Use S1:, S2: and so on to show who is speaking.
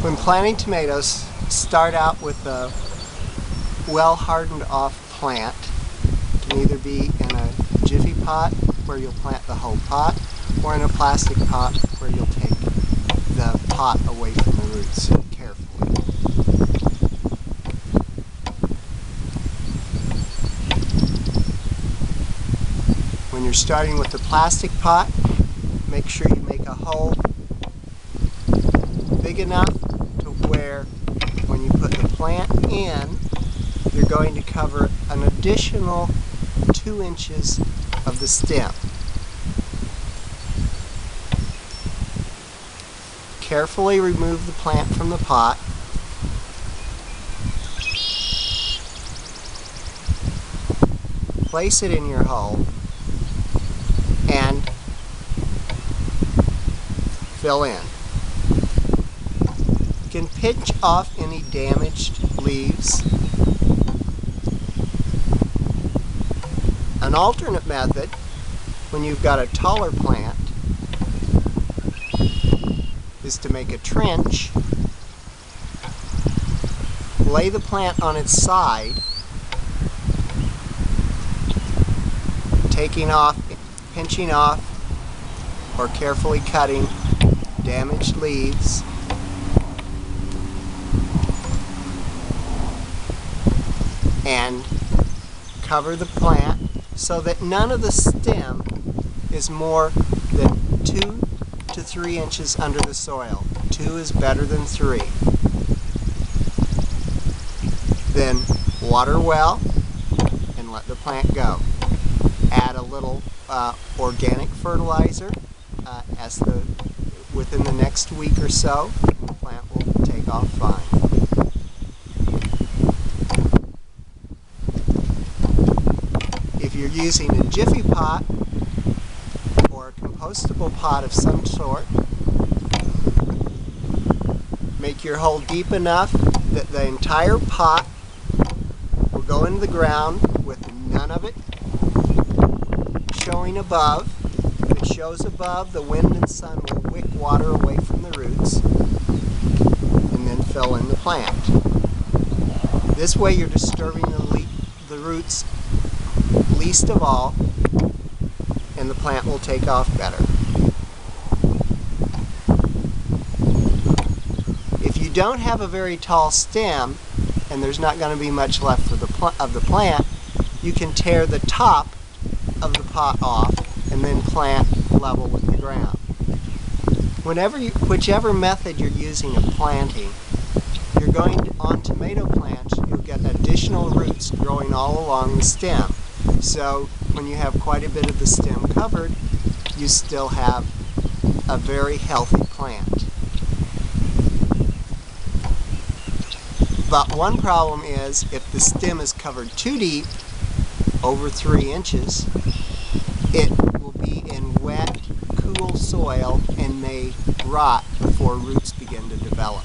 S1: When planting tomatoes, start out with a well hardened off plant. It can either be in a jiffy pot where you'll plant the whole pot, or in a plastic pot where you'll take the pot away from the roots carefully. When you're starting with the plastic pot, make sure you make a hole big enough to where when you put the plant in, you're going to cover an additional 2 inches of the stem. Carefully remove the plant from the pot. Place it in your hole and fill in. You can pinch off any damaged leaves. An alternate method, when you've got a taller plant, is to make a trench, lay the plant on its side, taking off, pinching off, or carefully cutting damaged leaves, and cover the plant so that none of the stem is more than 2 to 3 inches under the soil. 2 is better than 3. Then water well and let the plant go. Add a little organic fertilizer within the next week or so, and the plant will take off fine. If you're using a jiffy pot or a compostable pot of some sort, make your hole deep enough that the entire pot will go into the ground with none of it showing above. If it shows above, the wind and sun will wick water away from the roots, and then fill in the plant. This way you're disturbing the roots least of all, and the plant will take off better. If you don't have a very tall stem and there's not going to be much left of the plant, you can tear the top of the pot off and then plant level with the ground. Whichever method you're using of planting, on tomato plants, you'll get additional roots growing all along the stem. So when you have quite a bit of the stem covered, you still have a very healthy plant. But one problem is, if the stem is covered too deep, over 3 inches, it will be in wet, cool soil and may rot before roots begin to develop.